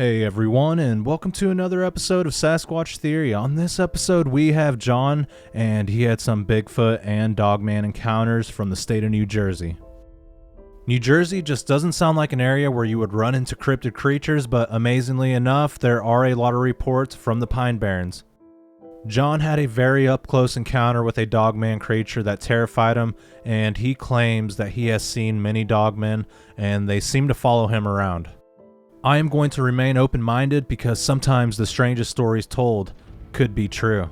Hey everyone, and welcome to another episode of Sasquatch Theory. On this episode, we have John, and he had some Bigfoot and Dogman encounters from the state of New Jersey. New Jersey just doesn't sound like an area where you would run into cryptid creatures, but amazingly enough, there are a lot of reports from the Pine Barrens. John had a very up-close encounter with a Dogman creature that terrified him, and he claims that he has seen many Dogmen, and they seem to follow him around. I am going to remain open-minded because sometimes the strangest stories told could be true.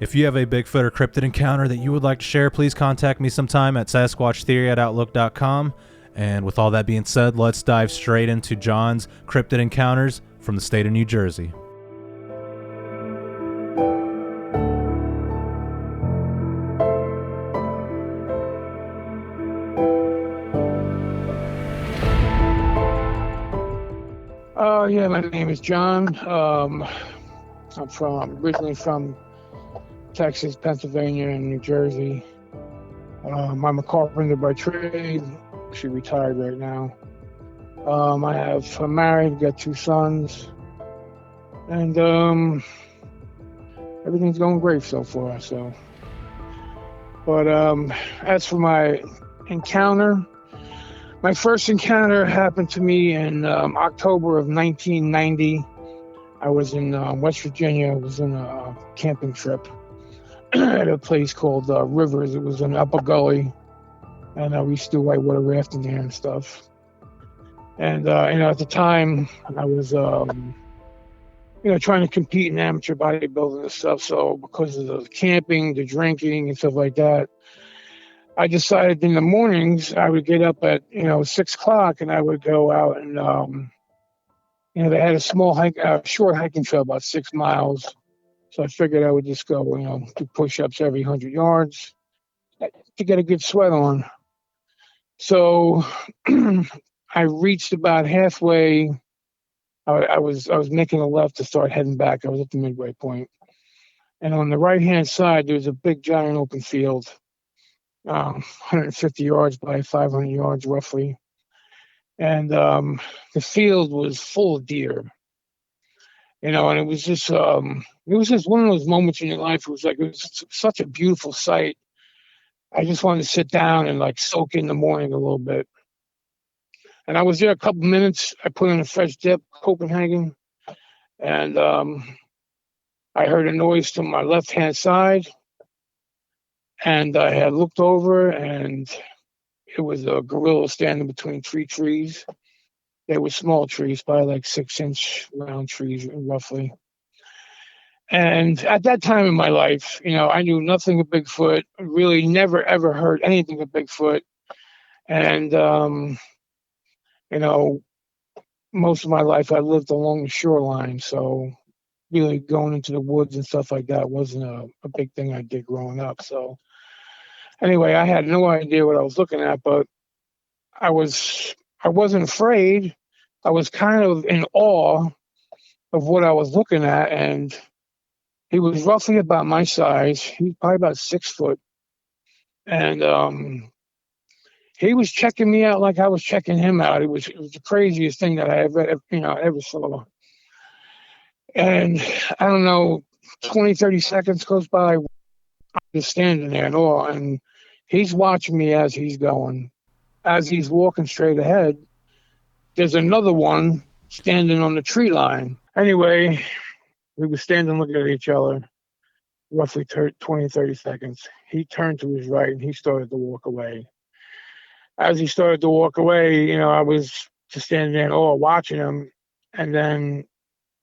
If you have a Bigfoot or cryptid encounter that you would like to share, please contact me sometime at sasquatchtheory@outlook.com. And with all that being said, let's dive straight into John's cryptid encounters from the state of New Jersey. My name is John. I'm originally from Texas, Pennsylvania, and New Jersey. I'm a carpenter by trade. She retired right now. I'm married, got two sons, and everything's going great so far. But as for my encounter. My first encounter happened to me in October of 1990. I was in West Virginia. I was on a camping trip at a place called Rivers. It was an upper gully, and we used to do whitewater rafting there and stuff. And at the time, I was trying to compete in amateur bodybuilding and stuff. So because of the camping, the drinking, and stuff like that, I decided in the mornings I would get up at 6 o'clock and I would go out and they had a short hiking trail about 6 miles. So I figured I would just go do push-ups every 100 yards to get a good sweat on. So I reached about halfway. I was making a left to start heading back. I was at the midway point, and on the right-hand side there was a big giant open field. 150 yards by 500 yards roughly, and the field was full of deer, and it was just one of those moments in your life. It was such a beautiful sight. I just wanted to sit down and soak in the morning a little bit, and I was there a couple minutes. I put in a fresh dip, Copenhagen, and I heard a noise from my left hand side. And I had looked over, and it was a gorilla standing between three trees. They were small trees, probably 6-inch round trees, roughly. And at that time in my life, I knew nothing of Bigfoot, really never, ever heard anything of Bigfoot. And, most of my life I lived along the shoreline. So really going into the woods and stuff like that wasn't a big thing I did growing up. So anyway, I had no idea what I was looking at, but I wasn't afraid. I was kind of in awe of what I was looking at, and he was roughly about my size. He was probably about 6 foot, and he was checking me out like I was checking him out. It was the craziest thing that I ever saw. And I don't know, 20, 30 seconds goes by. I'm just standing there in awe, and he's watching me as he's going. As he's walking straight ahead, there's another one standing on the tree line. Anyway, we were standing looking at each other, roughly 20, 30 seconds. He turned to his right, and he started to walk away. As he started to walk away, I was just standing there in awe watching him. And then,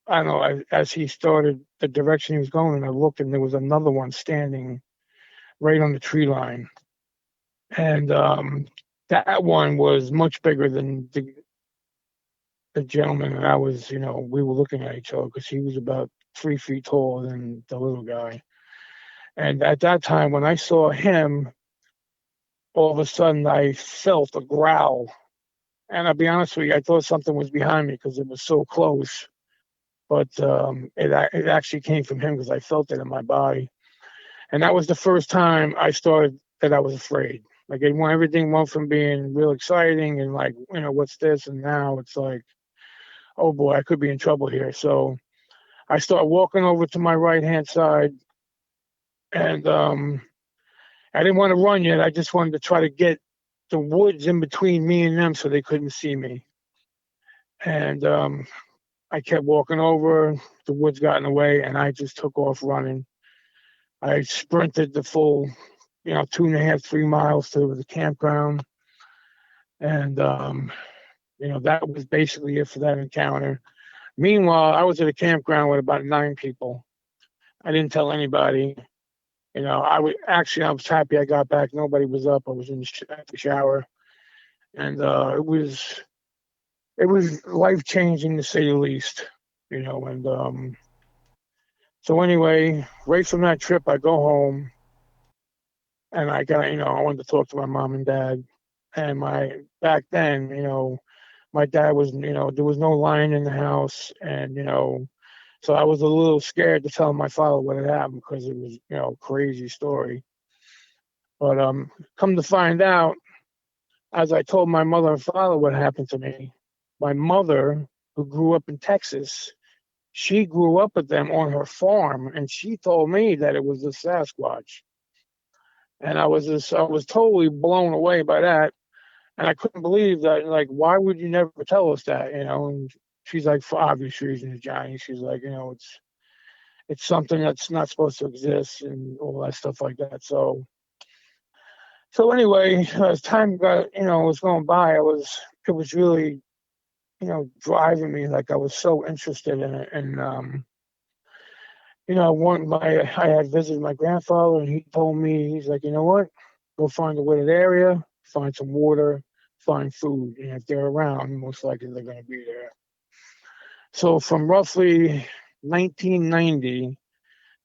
I don't know, as he started the direction he was going, I looked, and there was another one standing right on the tree line. And that one was much bigger than the gentleman. And I was, we were looking at each other because he was about 3 feet taller than the little guy. And at that time, when I saw him, all of a sudden I felt a growl. And I'll be honest with you, I thought something was behind me because it was so close. But it actually came from him because I felt it in my body. And that was the first time I started that I was afraid. Everything went from being real exciting and what's this? And now it's like, oh boy, I could be in trouble here. So I start walking over to my right-hand side, and I didn't want to run yet. I just wanted to try to get the woods in between me and them so they couldn't see me. And I kept walking over. The woods got in the way, and I just took off running. I sprinted the full, 2.5, 3 miles to the campground. And, that was basically it for that encounter. Meanwhile, I was at a campground with about 9 people. I didn't tell anybody. I was happy I got back. Nobody was up. I was in the shower. And it was life-changing to say the least, and so anyway, right from that trip, I go home, and I wanted to talk to my mom and dad, and back then, my dad was, there was no lion in the house, and, so I was a little scared to tell my father what had happened because it was, a crazy story. But come to find out, as I told my mother and father what happened to me, my mother, who grew up in Texas, she grew up with them on her farm, and she told me that it was a Sasquatch. And I was totally blown away by that. And I couldn't believe that, like, why would you never tell us that, And she's like, for obvious reasons, Johnny. She's like, it's something that's not supposed to exist and all that stuff like that. So anyway, as time got, was going by, it was really, driving me. Like, I was so interested in it. And, I had visited my grandfather, and he told me, he's like, you know what? Go find a wooded area, find some water, find food. And if they're around, most likely they're going to be there. So from roughly 1990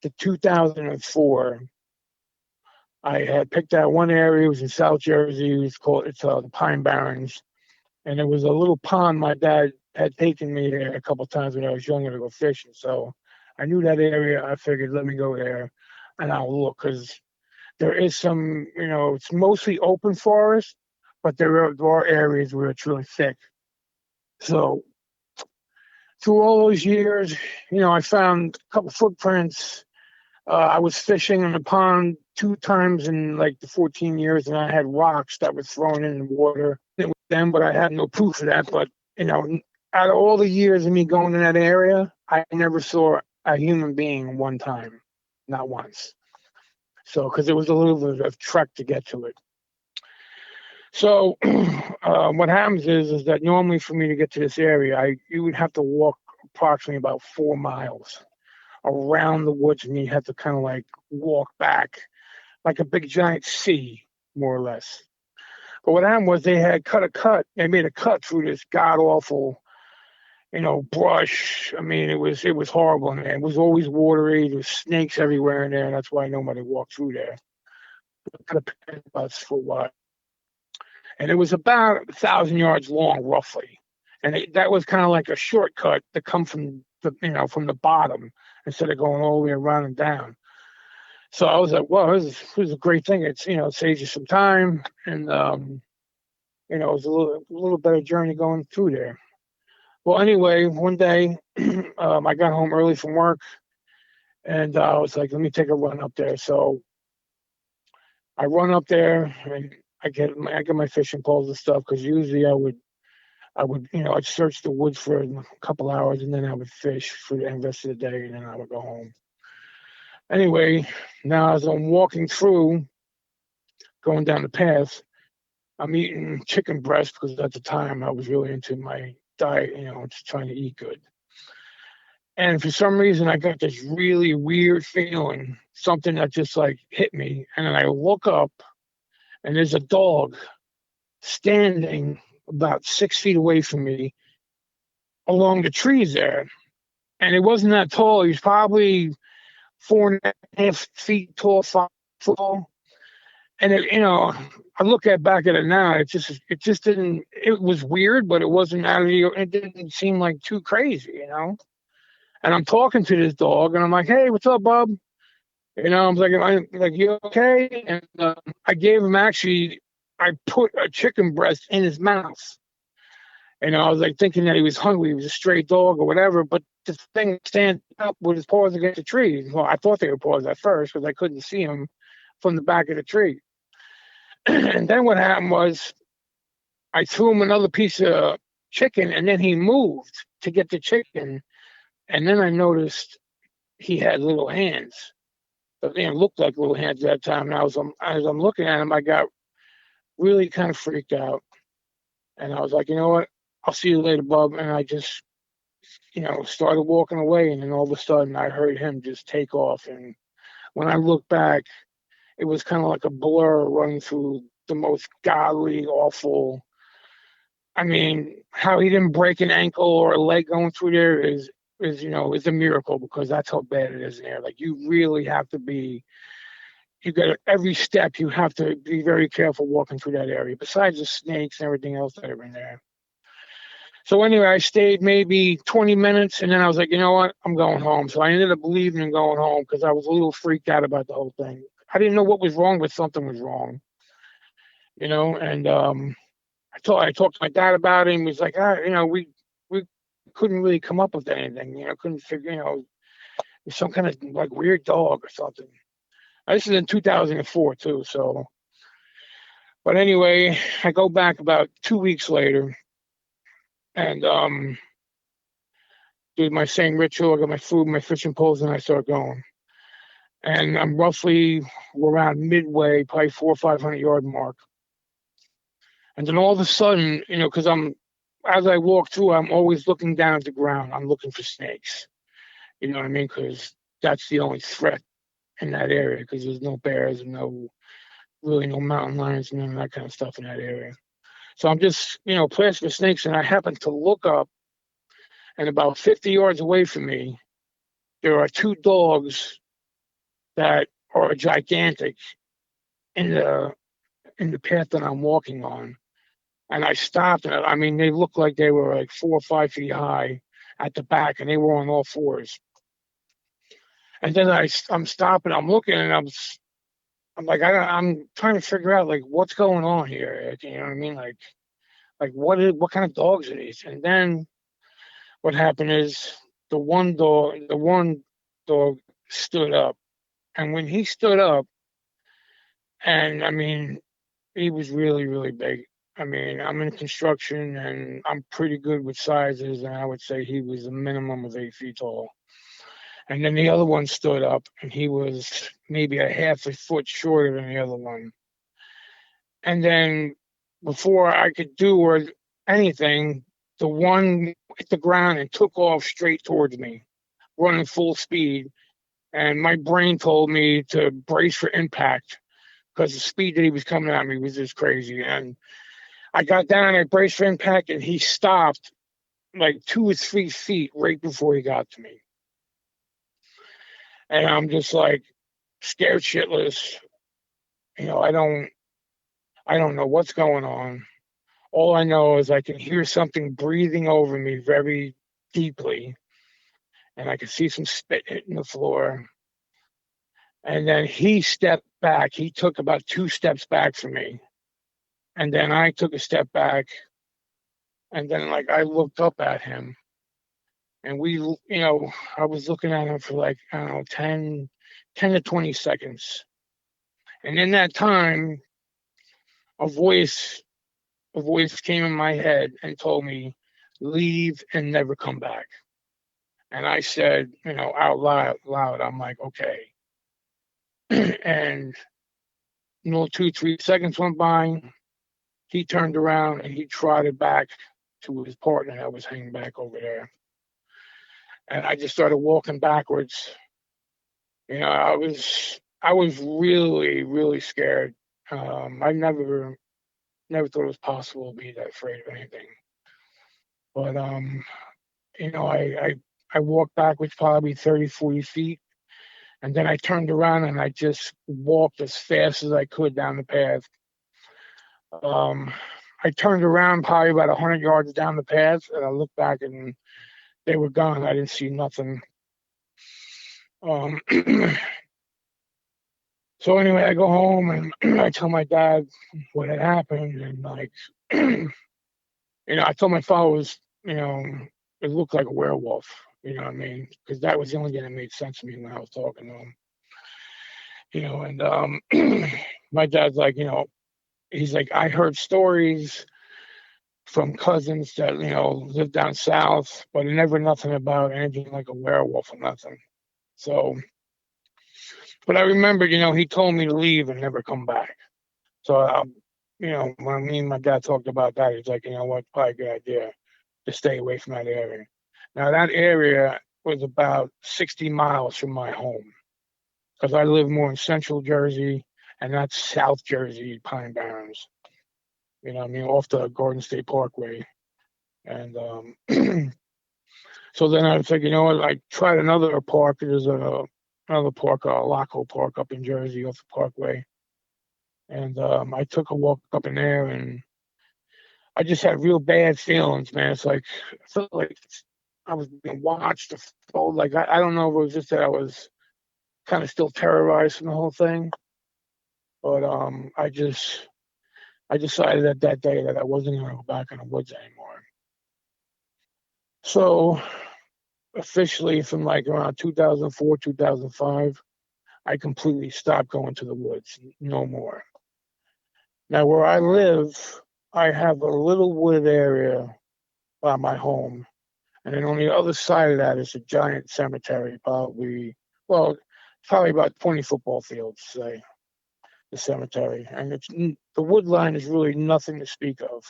to 2004, I had picked out one area. It was in South Jersey. It's the Pine Barrens. And there was a little pond. My dad had taken me there a couple of times when I was younger to go fishing. So I knew that area. I figured, let me go there and I'll look, because there is some, it's mostly open forest, but there are areas where it's really thick. So through all those years, I found a couple footprints. I was fishing in the pond 2 times in like the 14 years, and I had rocks that were thrown in the water. It was them, but I had no proof of that. But, out of all the years of me going in that area, I never saw a human being one time, not once. So, because it was a little bit of a trek to get to it. So, what happens is that normally for me to get to this area, you would have to walk approximately about 4 miles around the woods, and you have to kind of like walk back like a big giant C, more or less. But what happened was they had they made a cut through this god awful, brush. I mean, it was horrible in there. It was always watery. There was snakes everywhere in there, and that's why nobody walked through there. Kind of bus for what? And it was about 1,000 yards long, roughly. And that was kind of like a shortcut to come from the bottom instead of going all the way around and down. So I was like, well, this is a great thing. It's, it saves you some time, and it was a little better journey going through there. Well, anyway, one day I got home early from work, and I was like, let me take a run up there. So I run up there, and I get my fishing poles and stuff, because usually I would I'd search the woods for a couple hours, and then I would fish for the rest of the day, and then I would go home. Anyway, now as I'm walking through, going down the path, I'm eating chicken breast, because at the time I was really into my diet, just trying to eat good. And for some reason, I got this really weird feeling, something that just like hit me. And then I look up, and there's a dog standing about 6 feet away from me along the trees there. And it wasn't that tall. He was probably 4.5 feet tall, 5 foot tall. And I look back at it now. It just didn't. It was weird, but it wasn't out of the. It didn't seem like too crazy, And I'm talking to this dog, and I'm like, "Hey, what's up, bub?" I'm like, "You okay?" And I gave him I put a chicken breast in his mouth, And I was like thinking that he was hungry, he was a stray dog or whatever. But the thing standing up with his paws against the tree. Well, I thought they were paws at first because I couldn't see him from the back of the tree. And then what happened was I threw him another piece of chicken, and then he moved to get the chicken. And then I noticed he had little hands. But they looked like little hands at that time. And as I'm looking at him, I got really kind of freaked out. And I was like, you know what? I'll see you later, bub. And I just, started walking away. And then all of a sudden, I heard him just take off. And when I looked back, it was kind of like a blur running through the most godly, awful. I mean, how he didn't break an ankle or a leg going through there is is a miracle, because that's how bad it is in there. Like, you really have to be. You got every step. You have to be very careful walking through that area. Besides the snakes and everything else that are in there. So anyway, I stayed maybe 20 minutes, and then I was like, you know what? I'm going home. So I ended up leaving and going home because I was a little freaked out about the whole thing. I didn't know what was wrong, but something was wrong. And I talked to my dad about it, and he was like, we couldn't really come up with anything. Couldn't figure, some kind of like weird dog or something. This is in 2004 too. So, but anyway, I go back about 2 weeks later, and do my same ritual. I got my food, my fishing poles, and I start going. And I'm roughly around midway, probably 400 or 500 yard mark. And then all of a sudden, because as I walk through, I'm always looking down at the ground. I'm looking for snakes. You know what I mean? Because that's the only threat in that area. Because there's no bears and really no mountain lions and none of that kind of stuff in that area. So I'm just, playing for snakes, and I happen to look up, and about 50 yards away from me, there are two dogs that are gigantic in the path that I'm walking on. And I stopped, and I mean, they looked like they were like 4 or 5 feet high at the back, and they were on all fours. And then I'm stopping, I'm looking, and I'm like, I'm trying to figure out like what's going on here. You know what I mean? Like what kind of dogs are these? And then what happened is the one dog stood up, and when he stood up, and I mean, he was really, really big. I mean, I'm in construction, and I'm pretty good with sizes, and I would say he was a minimum of 8 feet tall. And then the other one stood up, and he was maybe a half a foot shorter than the other one. And then before I could do or anything, the one hit the ground and took off straight towards me, running full speed. And my brain told me to brace for impact, because the speed that he was coming at me was just crazy. And I got down, I braced for impact, and he stopped like 2 or 3 feet right before he got to me. And I'm just like scared shitless. I don't know what's going on. All I know is I can hear something breathing over me very deeply, and I can see some spit hitting the floor. And then he stepped back. He took about 2 steps back from me. And then I took a step back, and then like I looked up at him, and I was looking at him for like, I don't know, 10 to 20 seconds. And in that time, a voice came in my head and told me, leave and never come back. And I said, out loud, I'm like, okay. And 2, 3 seconds went by. He turned around and he trotted back to his partner that was hanging back over there. And I just started walking backwards. I was really, really scared. I never thought it was possible to be that afraid of anything. But I walked backwards probably 30, 40 feet, and then I turned around and I just walked as fast as I could down the path. I turned around probably about 100 yards down the path, and I looked back, and they were gone. I didn't see nothing. So anyway, I go home and I tell my dad what had happened, and like I told my father it was, it looked like a werewolf. You know what I mean? Because that was the only thing that made sense to me when I was talking to him. And my dad's like, he's like, I heard stories from cousins that lived down south, but never nothing about anything like a werewolf or nothing. So, but I remember, he told me to leave and never come back. So, when me and my dad talked about that, he's like, you know what, probably a good idea to stay away from that area. Now, that area was about 60 miles from my home because I live more in central Jersey, and that's South Jersey, Pine Barrens. You know what I mean? Off the Garden State Parkway. And so then I was like, you know what? I tried another park. There's another park, Laco Park up in Jersey off the Parkway. And I took a walk up in there, and I just had real bad feelings, man. It's like I felt like I was being watched. Like I don't know if it was just that I was kind of still terrorized from the whole thing, but I decided at that day that I wasn't going to go back in the woods anymore. So officially, from like around 2004, 2005, I completely stopped going to the woods. No more. Now, where I live, I have a little wooded area by my home. And then on the other side of that is a giant cemetery, probably about 20 football fields, say, the cemetery. And the wood line is really nothing to speak of.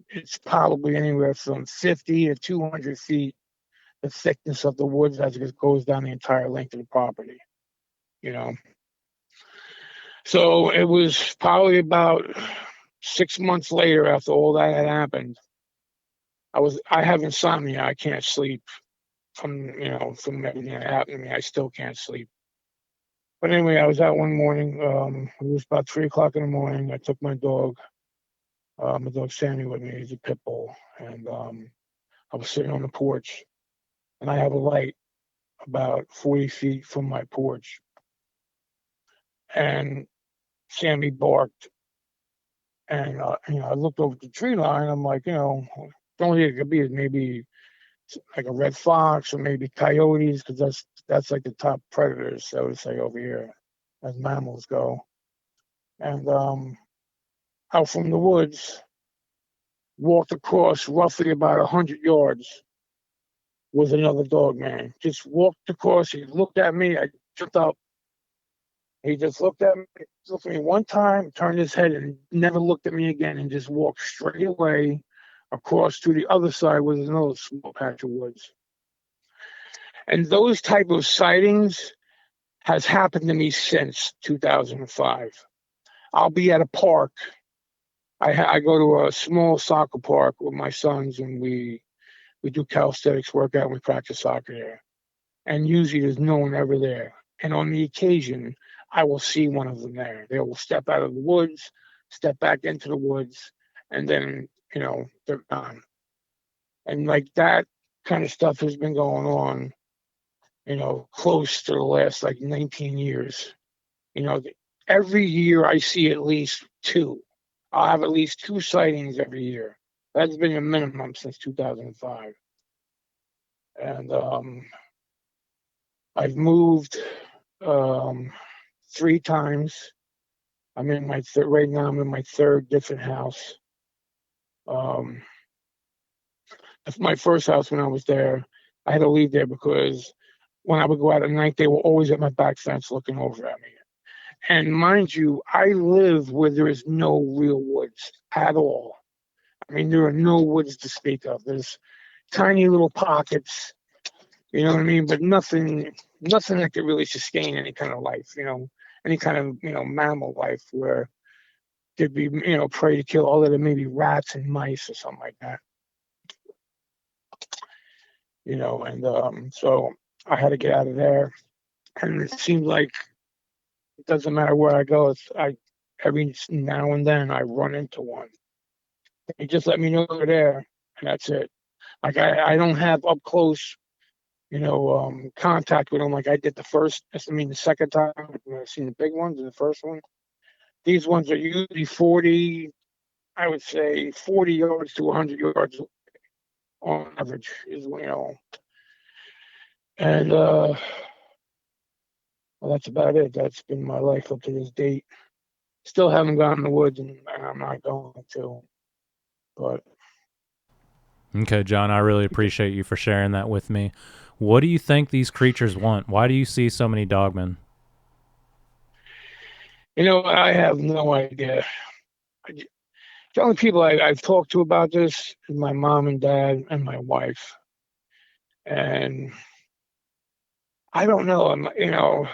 It's probably anywhere from 50 to 200 feet, the thickness of the woods as it goes down the entire length of the property, you know. So it was probably about 6 months later after all that had happened. I have insomnia. I can't sleep from everything that happened to me. I still can't sleep. But anyway, I was out one morning. It was about 3 o'clock in the morning. I took my dog Sammy, with me. He's a pit bull, and I was sitting on the porch, and I have a light about 40 feet from my porch, and Sammy barked, and I looked over the tree line. I'm like, the only thing it could be is maybe like a red fox or maybe coyotes, because that's like the top predators, so to say, over here as mammals go. And out from the woods, walked across roughly about 100 yards, was another dog man. Just walked across. He looked at me. I jumped up. He just looked at me one time, turned his head, and never looked at me again, and just walked straight away across to the other side was another small patch of woods. And those type of sightings has happened to me since 2005. I'll be at a park. I go to a small soccer park with my sons, and we do calisthenics workout, and we practice soccer there. And usually there's no one ever there. And on the occasion, I will see one of them there. They will step out of the woods, step back into the woods, and then, they're gone. And like that kind of stuff has been going on, close to the last like 19 years. You know, every year I see at least two. I'll have at least two sightings every year. That's been a minimum since 2005. And I've moved um, 3 times. Right now. I'm in my third different house. Um, my first house when I was there, I had to leave there because when I would go out at night, they were always at my back fence looking over at me. And mind you, I live where there is no real woods at all. I mean, there are no woods to speak of. There's tiny little pockets, you know what I mean, but nothing that could really sustain any kind of life, any kind of mammal life where there'd be prey to kill, other than maybe rats and mice or something like that. And so I had to get out of there. And it seems like it doesn't matter where I go. Every now and then I run into one. They just let me know they're there, and that's it. Like I don't have up close, contact with them like I did the second time when I seen the big ones and the first one. These ones are usually 40, I would say 40 yards to 100 yards on average is, and well, that's about it. That's been my life up to this date. Still haven't gone in the woods, and I'm not going to. But Okay, John, I really appreciate you for sharing that with me. What do you think these creatures want? Why do you see so many dogmen? I have no idea. The only people I've talked to about this is my mom and dad and my wife, and I don't know.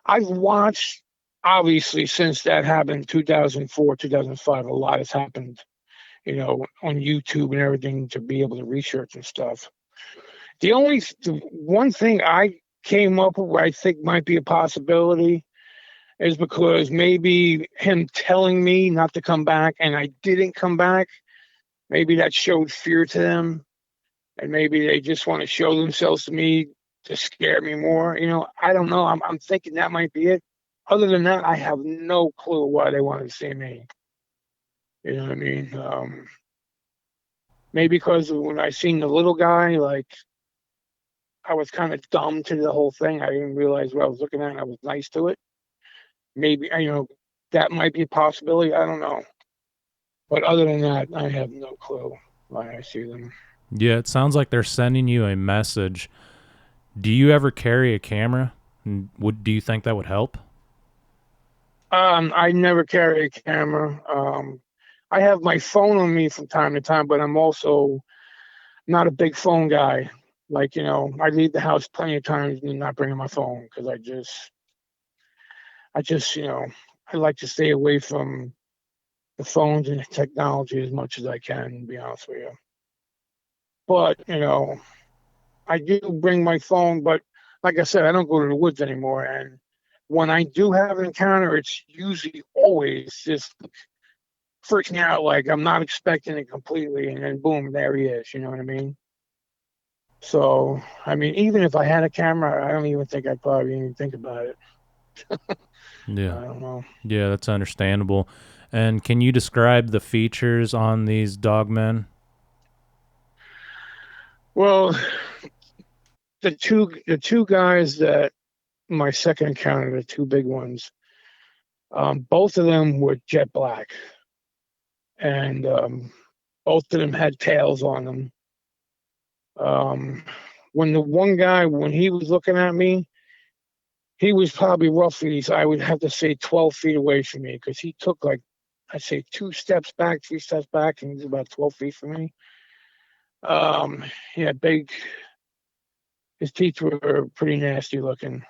I've watched, obviously, since that happened, 2004, 2005. A lot has happened, on YouTube and everything, to be able to research and stuff. The one thing I came up with, where I think might be a possibility, is because maybe him telling me not to come back and I didn't come back, maybe that showed fear to them, and maybe they just want to show themselves to me to scare me more. I don't know. I'm thinking that might be it. Other than that, I have no clue why they wanted to see me. You know what I mean? Maybe because when I seen the little guy, like, I was kind of dumb to the whole thing. I didn't realize what I was looking at, and I was nice to it. Maybe, that might be a possibility. I don't know. But other than that, I have no clue why I see them. Yeah, it sounds like they're sending you a message. Do you ever carry a camera? Do you think that would help? I never carry a camera. I have my phone on me from time to time, but I'm also not a big phone guy. Like, I leave the house plenty of times and not bringing my phone because I like to stay away from the phones and the technology as much as I can, to be honest with you. But, I do bring my phone, but like I said, I don't go to the woods anymore. And when I do have an encounter, it's usually always just freaking out, like I'm not expecting it completely, and then boom, there he is. You know what I mean? So, I mean, even if I had a camera, I don't even think I'd probably even think about it. I Yeah. don't know. Yeah, that's understandable. And can you describe the features on these dogmen? Well, the two guys that my second encounter, the two big ones, both of them were jet black, and both of them had tails on them. Um, when the one guy, when he was looking at me, he was probably roughly, I would have to say, 12 feet away from me, because he took, like, I'd say 2 steps back, 3 steps back, and he was about 12 feet from me. Um, he had big, his teeth were pretty nasty looking.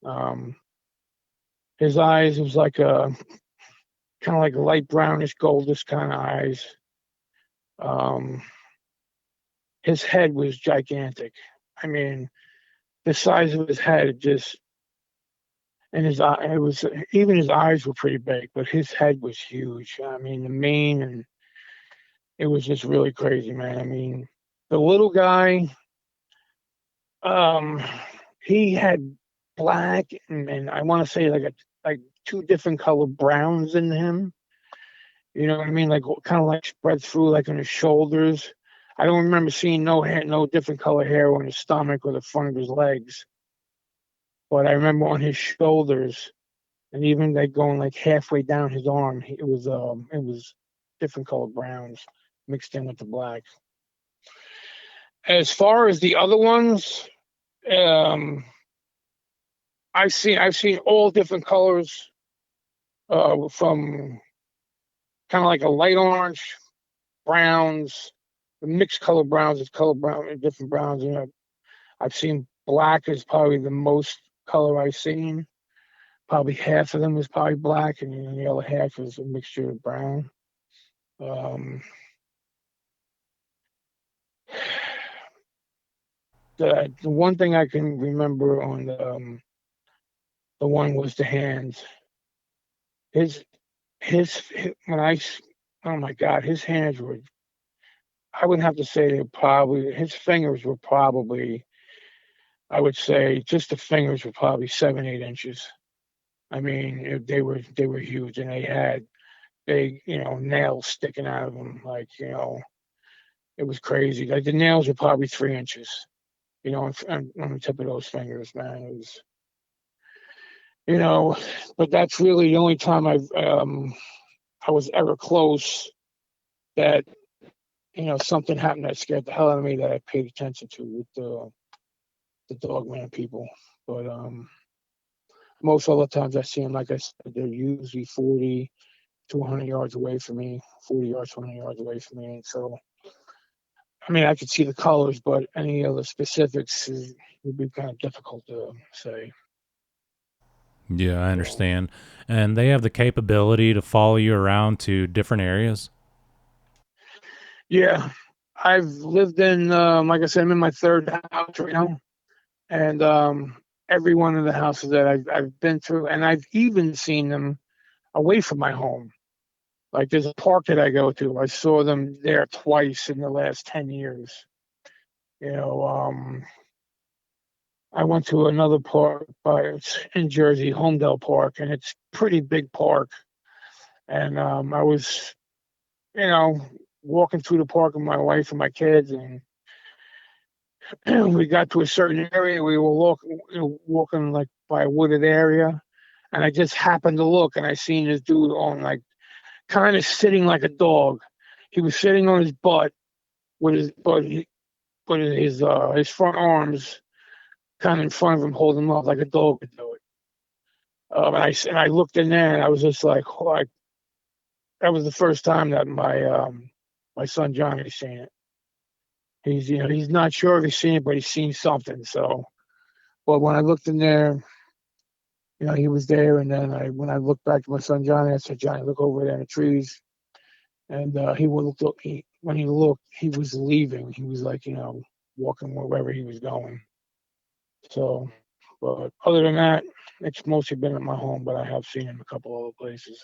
Um, his eyes was like a kind of like light brownish, goldish kind of eyes. Um, his head was gigantic. I mean, the size of his head just, and his eye, it was, even his eyes were pretty big, but his head was huge. I mean, the mane, and it was just really crazy, man. I mean, the little guy, um, he had black, and I want to say like two different color browns in him. You know what I mean? Like, kind of like spread through, like on his shoulders. I don't remember seeing no hair, no different color hair on his stomach or the front of his legs, but I remember on his shoulders, and even like going like halfway down his arm, it was different color browns mixed in with the black. As far as the other ones, um, I've seen all different colors, from kind of like a light orange, browns, the mixed color browns. It's color brown, different browns. I've seen black is probably the most color I've seen. Probably half of them is probably black, and then the other half is a mixture of brown. Um, the one thing I can remember on the one was the hands. His his when I oh my God, his hands were. I would have to say they probably, his fingers were probably, I would say just the fingers were probably 7, 8 inches. I mean, they were huge, and they had big, nails sticking out of him. Like, it was crazy. Like the nails were probably 3 inches, on the tip of those fingers, man. It was, but that's really the only time I was ever close that, something happened that scared the hell out of me that I paid attention to with the Dogman people. But most other times I see them, like I said, they're usually 40 to 100 yards away from me, 40 yards, 100 yards away from me. And so, I mean, I could see the colors, but any other specifics would be kind of difficult to say. Yeah, I understand. And they have the capability to follow you around to different areas. Yeah, I've lived in, like I said, I'm in my third house right now, and every one of the houses that I've been through, and I've even seen them away from my home. Like there's a park that I go to. I saw them there twice in the last 10 years. You know, I went to another park it's in Jersey, Homedale Park, and it's a pretty big park. And I was, you know, walking through the park with my wife and my kids, and we got to a certain area. We were walking like by a wooded area, and I just happened to look, and I seen this dude on like kind of sitting like a dog. He was sitting on his butt with his front arms kind of in front of him, holding him up like a dog would do it. And I looked in there, and I was just like, oh, that was the first time that my son Johnny's seen it. He's not sure if he's seen it, but he's seen something. So, but when I looked in there, he was there. And then when I looked back to my son Johnny, I said, Johnny, look over there in the trees. And when he looked, he was leaving. He was like, walking wherever he was going. So, but other than that, it's mostly been at my home, but I have seen him a couple other places.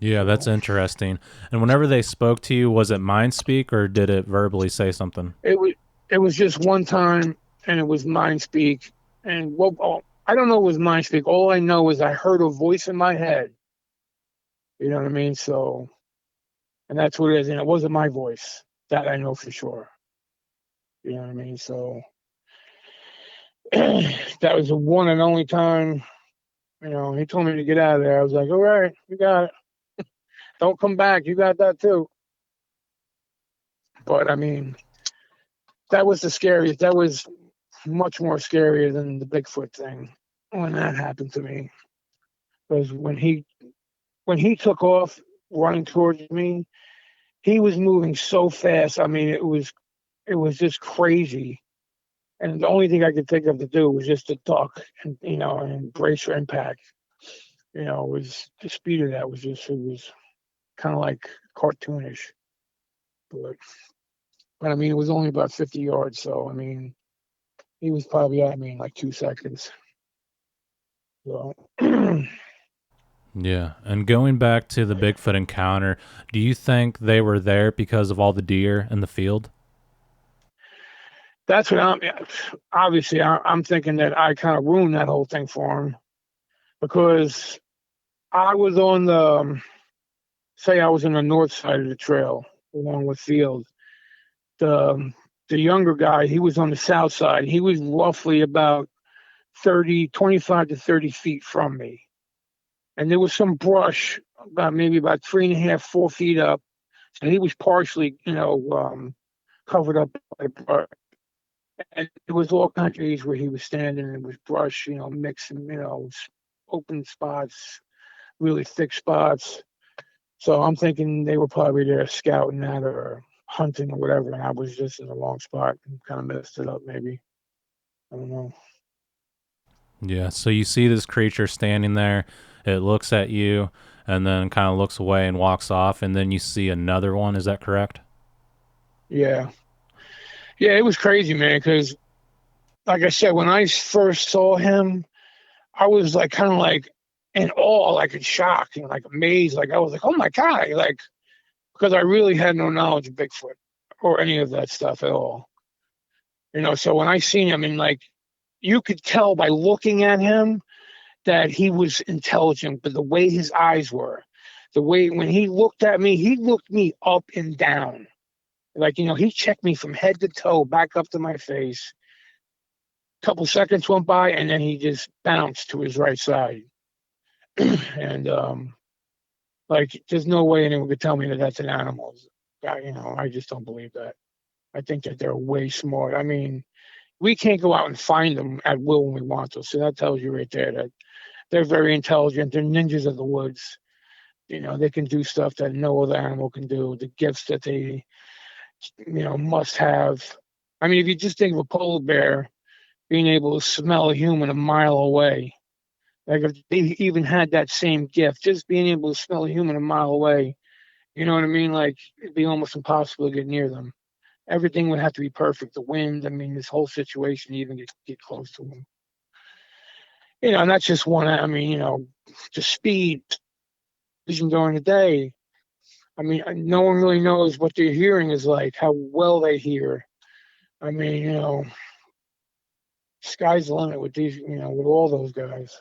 Yeah, that's So interesting. And whenever they spoke to you, was it mind speak or did it verbally say something? it was just one time, and it was mind speak. And I don't know, it was mind speak. All I know is I heard a voice in my head. You know what I mean? So, and that's what it is. And it wasn't my voice. That I know for sure. You know what I mean? So that was the one and only time. He told me to get out of there. I was like, all right, you got it. Don't come back. You got that too. But I mean, that was the scariest. That was much more scarier than the Bigfoot thing when that happened to me. Because when he took off running towards me, he was moving so fast. I mean, it was just crazy. And the only thing I could think of to do was just to duck and brace for impact. It was the speed of that it was kind of like cartoonish. But I mean, it was only about 50 yards. So, I mean, he was probably at me in like 2 seconds. So, Yeah. And going back to the Bigfoot encounter, do you think they were there because of all the deer in the field? that's what obviously, I'm thinking that I kind of ruined that whole thing for him because I was say I was on the north side of the trail along with field. The younger guy, he was on the south side. He was roughly about 25 to 30 feet from me. And there was some brush maybe about 3.5, 4 feet up. So he was partially, covered up by brush. And there was all kinds of trees where he was standing, and it was brush, mixing, open spots, really thick spots. So I'm thinking they were probably there scouting that or hunting or whatever, and I was just in the wrong spot and kind of messed it up, maybe. I don't know. Yeah. So you see this creature standing there, it looks at you and then kind of looks away and walks off, and then you see another one. Is that correct? Yeah. Yeah, it was crazy, man, because like I said, when I first saw him, I was like kind of like in awe, like in shock and like amazed. Like I was like, oh my God, like because I really had no knowledge of Bigfoot or any of that stuff at all. So when I seen him, and like you could tell by looking at him that he was intelligent, but the way his eyes were, The way when he looked at me, he looked me up and down. Like, he checked me from head to toe, back up to my face. A couple seconds went by, and then he just bounced to his right side. And like, there's no way anyone could tell me that that's an animal. I just don't believe that. I think that they're way smart. I mean, we can't go out and find them at will when we want to. So that tells you right there that they're very intelligent. They're ninjas of the woods. They can do stuff that no other animal can do. The gifts that they, must have. I mean, if you just think of a polar bear being able to smell a human a mile away, like if they even had that same gift, just being able to smell a human a mile away, you know what I mean? Like, it'd be almost impossible to get near them. Everything would have to be perfect. The wind, I mean, this whole situation, even get close to them. And that's just one. I mean, the speed, vision during the day. I mean, no one really knows what their hearing is like, how well they hear. I mean, sky's the limit with these, with all those guys.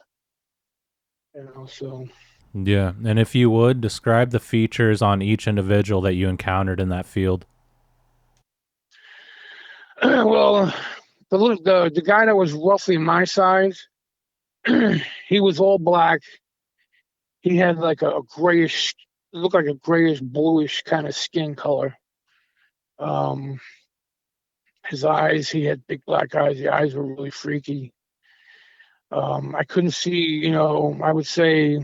So. Yeah, and if you would, describe the features on each individual that you encountered in that field. Well, the guy that was roughly my size, he was all black. He had like a grayish, looked like a grayish bluish kind of skin color. His eyes, he had big black eyes. The eyes were really freaky. I couldn't see, I would say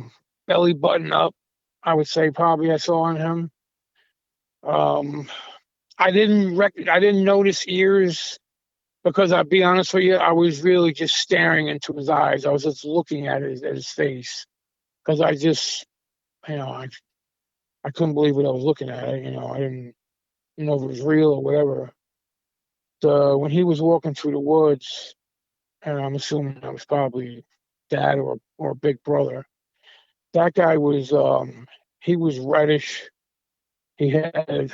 belly button up. I would say probably I saw on him. I didn't notice ears because I'll be honest with you, I was really just staring into his eyes. I was just looking at his face because I just, I couldn't believe what I was looking at. I didn't know if it was real or whatever. When he was walking through the woods, and I'm assuming that was probably dad or big brother. That guy was he was reddish. He had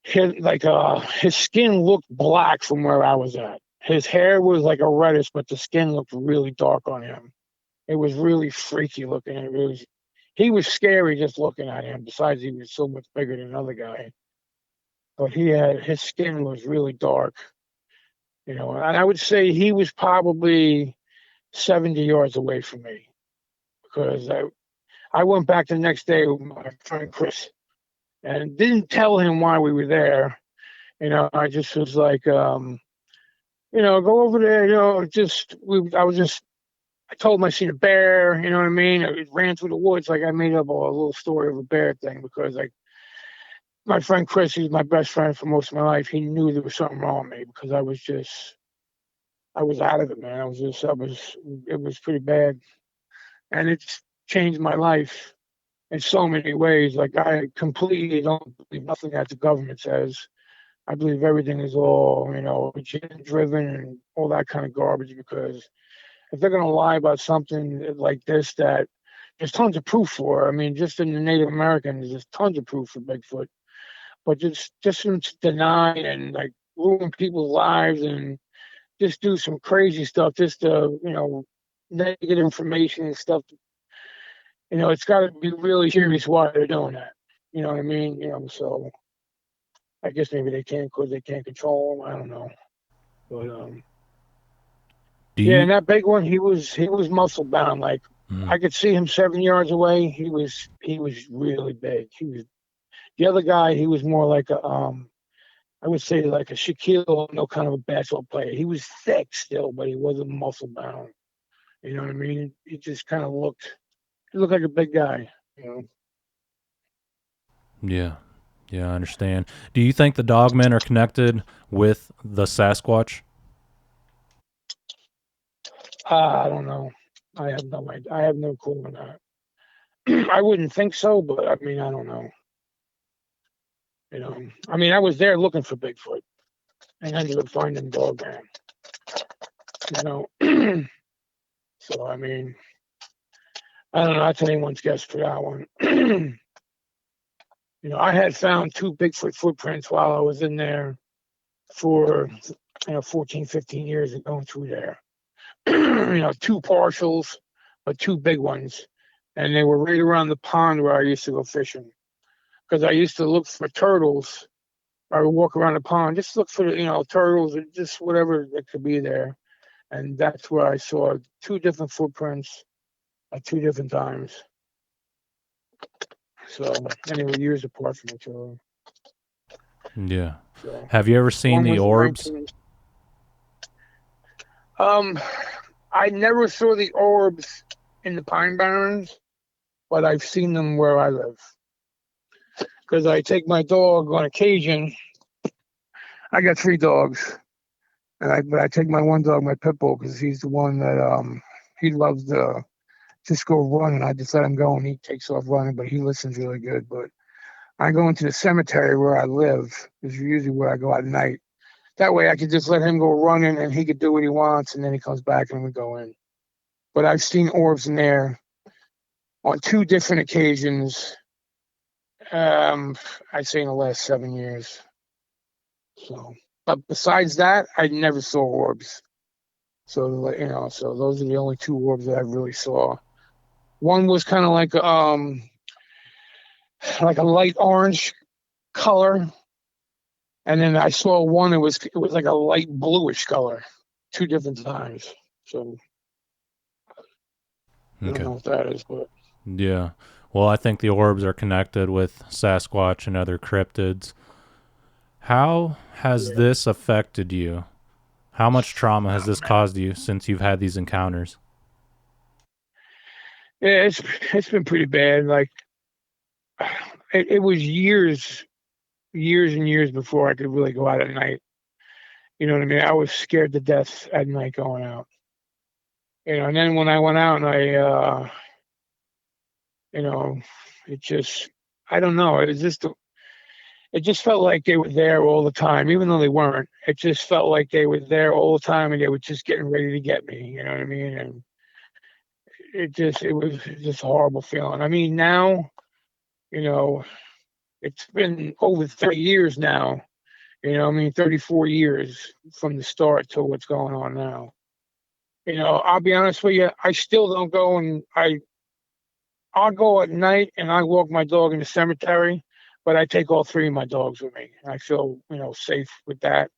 his skin looked black from where I was at. His hair was like a reddish, but the skin looked really dark on him. It was really freaky looking. He was scary just looking at him. Besides, he was so much bigger than another guy. But his skin was really dark. And I would say he was probably 70 yards away from me because I went back the next day with my friend Chris and didn't tell him why we were there. I just was like, go over there. I told him I seen a bear. You know what I mean? It ran through the woods. Like I made up a little story of a bear thing because like my friend Chris, he's my best friend for most of my life. He knew there was something wrong with me because I was out of it, man. It was pretty bad. And it's changed my life in so many ways. Like I completely don't believe nothing that the government says. I believe everything is all, agenda driven and all that kind of garbage because if they're going to lie about something like this that there's tons of proof for, I mean, just in the Native Americans, there's tons of proof for Bigfoot, but just to deny and like ruin people's lives and just do some crazy stuff just to, negative information and stuff. It's got to be really serious why they're doing that. You know what I mean? So I guess maybe they can't because they can't control them. I don't know. But yeah, and that big one, he was muscle bound. Like I could see him 7 yards away. He was really big. The other guy. He was more like I would say like a Shaquille, no kind of a basketball player. He was thick still, but he wasn't muscle bound. You know what I mean? He just kind of looked like a big guy. Yeah. Yeah, I understand. Do you think the Dogmen are connected with the Sasquatch? I don't know. I have no idea. I have no clue on that. I wouldn't think so, but I mean, I don't know. I mean, I was there looking for Bigfoot and ended up finding Dogman. So I mean, I don't know. That's anyone's guess for that one. I had found two Bigfoot footprints while I was in there for 14, 15 years of going through there. Two partials, but two big ones. and they were right around the pond where I used to go fishing. Because I used to look for turtles. I would walk around the pond, just look for turtles or just whatever that could be there. And that's where I saw two different footprints at two different times. So, and they were years apart from each other. Yeah. So, Have you ever seen one the was orbs? 19. I never saw the orbs in the Pine Barrens, but I've seen them where I live. Because I take my dog on occasion. I got 3 dogs, but I take my one dog, my pit bull, because he's the one that he loves to just go run, and I just let him go, and he takes off running. But he listens really good. But I go into the cemetery where I live, is usually where I go at night. That way, I could just let him go running, and he could do what he wants, and then he comes back, and we go in. But I've seen orbs in there on 2 different occasions. I'd say in the last 7 years. So, but besides that, I never saw orbs. So so those are the only 2 orbs that I really saw. One was kind of like a light orange color, and then I saw one it was like a light bluish color, 2 different times. So I don't Okay. know what that is, but Yeah. Well, I think the orbs are connected with Sasquatch and other cryptids. How has yeah, this affected you? How much trauma has this caused you since you've had these encounters? yeah, it's been pretty bad. Like it was years and years before I could really go out at night. You know what I mean? I was scared to death at night going out. And then when I went out and you know, it just, I don't know. It just felt like they were there all the time, even though they weren't. It just felt like they were there all the time, and they were just getting ready to get me. You know what I mean? And it was just a horrible feeling. I mean, now, you know, it's been over 30 years now. 34 years from the start to what's going on now. I'll be honest with you, I still don't go, and I'll go at night and I walk my dog in the cemetery, but I take all 3 of my dogs with me. I feel, safe with that.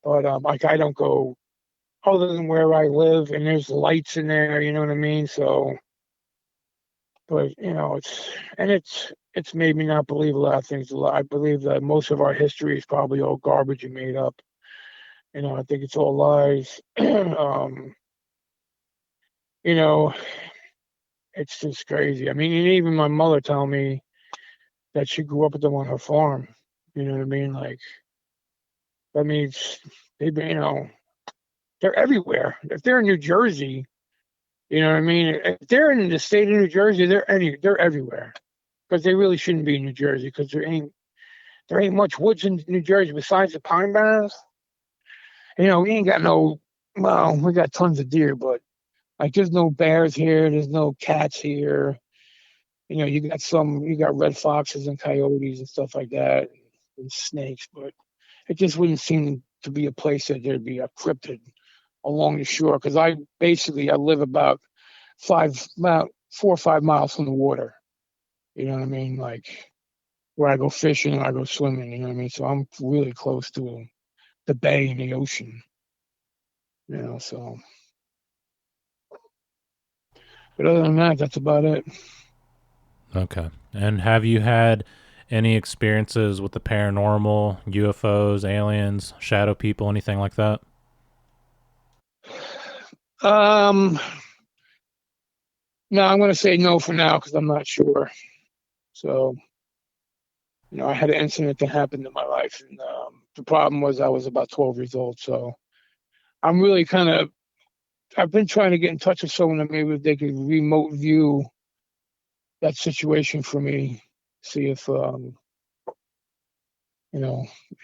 But like I don't go other than where I live, and there's lights in there, you know what I mean? So, but it's made me not believe a lot of things. I believe that most of our history is probably all garbage and made up. I think it's all lies. You know, it's just crazy. I mean, and even my mother told me that she grew up with them on her farm. You know what I mean? Like, that means they've been, they're everywhere. If they're in New Jersey, you know what I mean? If they're in the state of New Jersey, they're everywhere, because they really shouldn't be in New Jersey, because there ain't much woods in New Jersey besides the pine barrens. We ain't got no. Well, we got tons of deer, but like there's no bears here. There's no cats here. You got red foxes and coyotes and stuff like that, and snakes, but it just wouldn't seem to be a place that there'd be a cryptid along the shore. Because I live about 4 or 5 miles from the water. You know what I mean? Like where I go fishing and I go swimming. You know what I mean? So I'm really close to the bay and the ocean. So. But other than that, that's about it. Okay. And have you had any experiences with the paranormal, UFOs, aliens, shadow people, anything like that? Um, no, I'm going to say no for now because I'm not sure. So, I had an incident that happened in my life, and the problem was I was about 12 years old. So, I'm really I've been trying to get in touch with someone that maybe they could remote view that situation for me, see if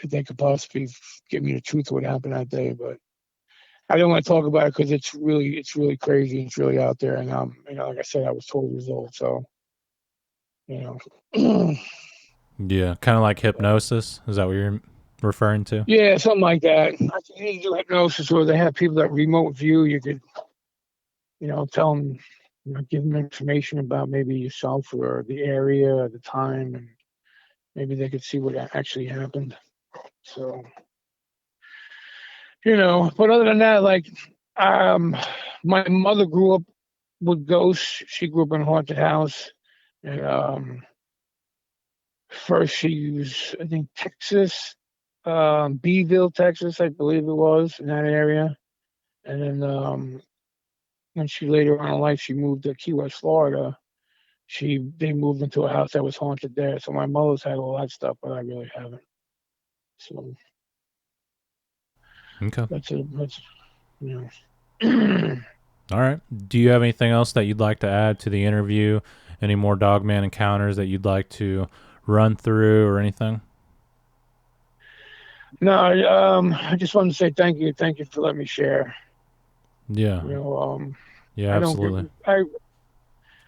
they could possibly give me the truth of what happened that day. But I don't want to talk about it because it's really crazy. It's really out there, and like I said, I was 12 years old, so you know, Yeah, kind of like hypnosis. Is that what you're referring to? yeah, something like that. I think you do hypnosis where they have people that remote view. You could, tell them give them information about maybe yourself or the area or the time, and maybe they could see what actually happened. So, but other than that, like, um, my mother grew up with ghosts. She grew up in a haunted house, and first she was, I think, Texas, Beeville, Texas, I believe it was in that area, and then when she later on in life she moved to Key West, Florida. They moved into a house that was haunted there. So my mother's had all that stuff, but I really haven't. So Okay. that's you know. All right. Do you have anything else that you'd like to add to the interview? Any more Dogman encounters that you'd like to run through or anything? No, I just want to say thank you for letting me share. Yeah. You know, Yeah, I don't get absolutely.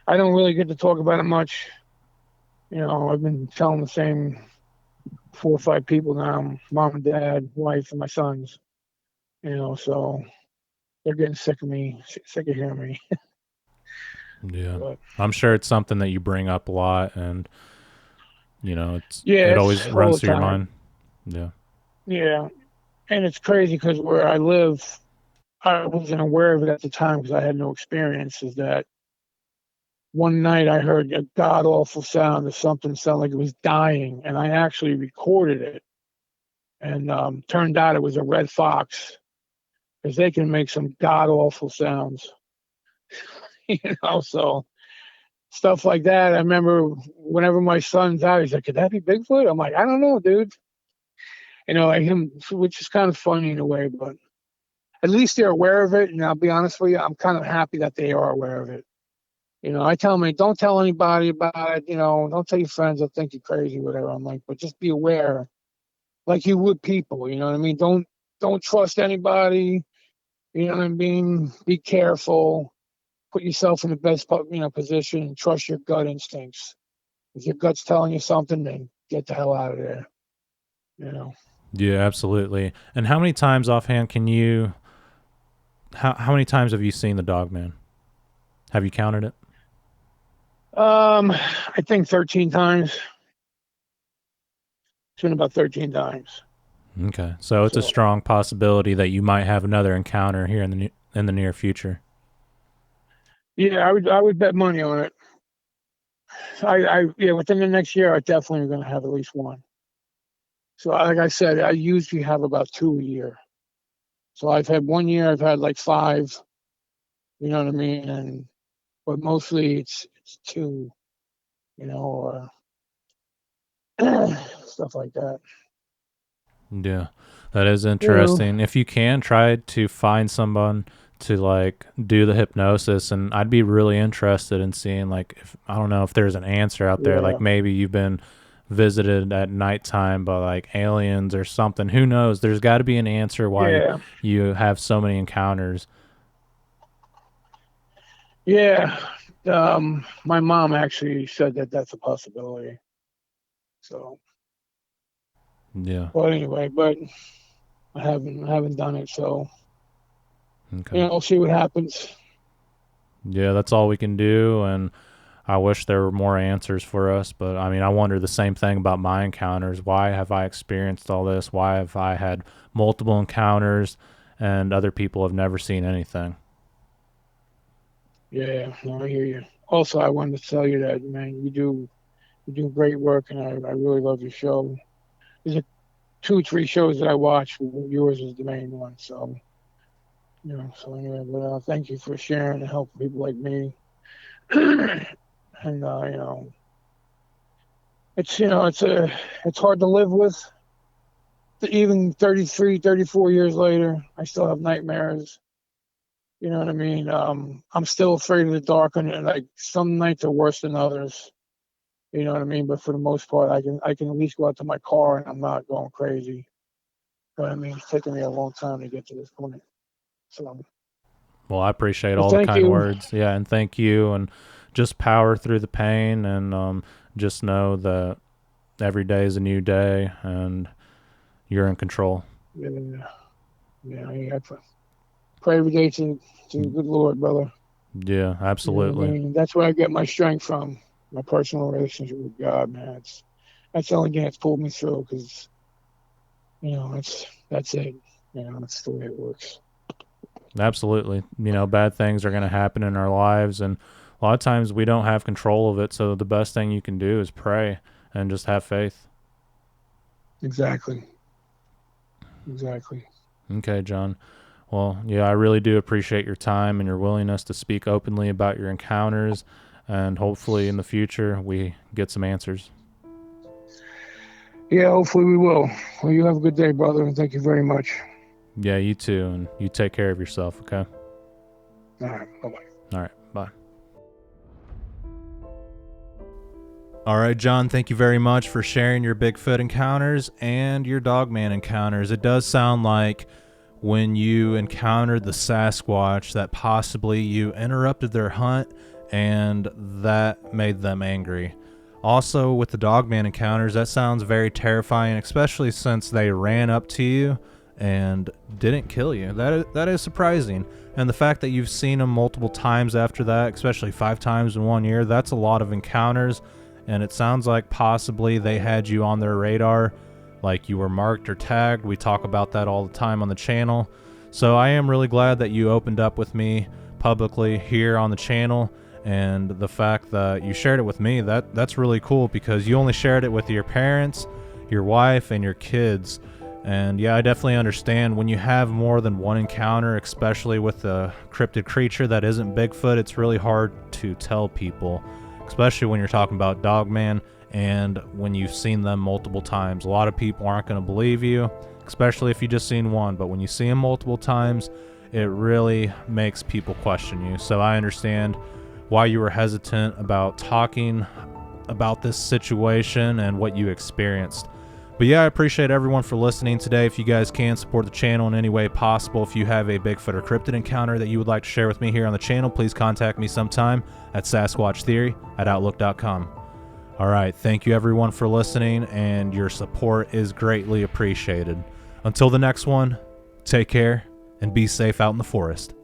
I don't really get to talk about it much. I've been telling the same 4 or 5 people now: mom and dad, wife, and my sons. So they're getting sick of me, sick of hearing me. Yeah. But I'm sure it's something that you bring up a lot, and yeah, it it's always all runs the through your time. mind. Yeah. Yeah, and it's crazy because where I live, I wasn't aware of it at the time because I had no experience. Is that one night I heard a god awful sound or something sound like it was dying, and I actually recorded it. And turned out it was a red fox because they can make some god awful sounds. So stuff like that. I remember whenever my son's out, he's like, "Could that be Bigfoot?" I'm like, "I don't know, dude." Like him, which is kind of funny in a way, but at least they're aware of it. And I'll be honest with you, I'm kind of happy that they are aware of it. I tell them, don't tell anybody about it. Don't tell your friends. They'll think you're crazy, whatever. I'm like, but just be aware, like you would people. You know what I mean? Don't trust anybody. You know what I mean? Be careful. Put yourself in the best position and trust your gut instincts. If your gut's telling you something, then get the hell out of there. You know. Yeah, absolutely. And how many times offhand can you how many times have you seen the Dogman? Have you counted it? I think 13 times. It's been about 13 times. Okay. So it's a So strong possibility that you might have another encounter here in the near future. yeah, I would bet money on it. Yeah, within the next year, I definitely going to have at least one. So like I said, I usually have about 2 a year. So I've had one year, I've had like 5. You know what I mean? But mostly it's 2. Or stuff like that. Yeah. That is You know, interesting. If you can try to find someone to like do the hypnosis, and I'd be really interested in seeing like if I don't know if there's an answer out there, yeah, like maybe you've been visited at nighttime by like aliens or something. Who knows? There's got to be an answer why yeah, you have so many encounters. yeah. My mom actually said that that's a possibility. So, Yeah. but anyway, I haven't done it. So, Okay. I'll see what happens. Yeah, that's all we can do, and I wish there were more answers for us, but I mean, I wonder the same thing about my encounters. Why have I experienced all this? Why have I had multiple encounters and other people have never seen anything? Yeah, no, I hear you. Also, I wanted to tell you that, man, you do great work, and I really love your show. There's 2, 3 shows that I watch. Yours is the main one. So, so anyway, but thank you for sharing and helping people like me. And it's hard to live with. Even 33, 34 years later, I still have nightmares. You know what I mean? I'm still afraid of the dark, and like some nights are worse than others. You know what I mean? But for the most part, I can at least go out to my car and I'm not going crazy. But I mean, it's taken me a long time to get to this point. So, Well, I appreciate well, all the thank kind you. words. Yeah, and thank you. And just power through the pain, and just know that every day is a new day and you're in control. Yeah, yeah. I pray every day to the good Lord, brother. Yeah, You know what absolutely. I mean? That's where I get my strength from. My personal relationship with God, man. That's the only thing that's pulled me through. Because that's it. That's the way it works. Absolutely. Bad things are going to happen in our lives, and a lot of times we don't have control of it. So the best thing you can do is pray and just have faith. Exactly. Exactly. Okay, John. Well, yeah, I really do appreciate your time and your willingness to speak openly about your encounters, and hopefully in the future we get some answers. Yeah, hopefully we will. Well, you have a good day, brother, and thank you very much. Yeah, you too, and you take care of yourself, okay? All right. Bye-bye. All right, bye. All right, John, thank you very much for sharing your Bigfoot encounters and your Dogman encounters. It does sound like when you encountered the Sasquatch that possibly you interrupted their hunt and that made them angry. Also, with the Dogman encounters, that sounds very terrifying, especially since they ran up to you and didn't kill you. That is surprising. And the fact that you've seen them multiple times after that, especially 5 times in 1 year, that's a lot of encounters. And it sounds like possibly they had you on their radar, like you were marked or tagged. We talk about that all the time on the channel. So I am really glad that you opened up with me publicly here on the channel, and the fact that you shared it with me, that's really cool, because you only shared it with your parents, your wife, and your kids. And yeah, I definitely understand when you have more than one encounter, especially with a cryptid creature that isn't Bigfoot, it's really hard to tell people, especially when you're talking about Dogman and when you've seen them multiple times. A lot of people aren't going to believe you, especially if you just seen one, but when you see them multiple times, it really makes people question you. So I understand why you were hesitant about talking about this situation and what you experienced. But yeah, I appreciate everyone for listening today. If you guys can support the channel in any way possible, if you have a Bigfoot or cryptid encounter that you would like to share with me here on the channel, please contact me sometime at sasquatchtheory@outlook.com. All right, thank you everyone for listening, and your support is greatly appreciated. Until the next one, take care and be safe out in the forest.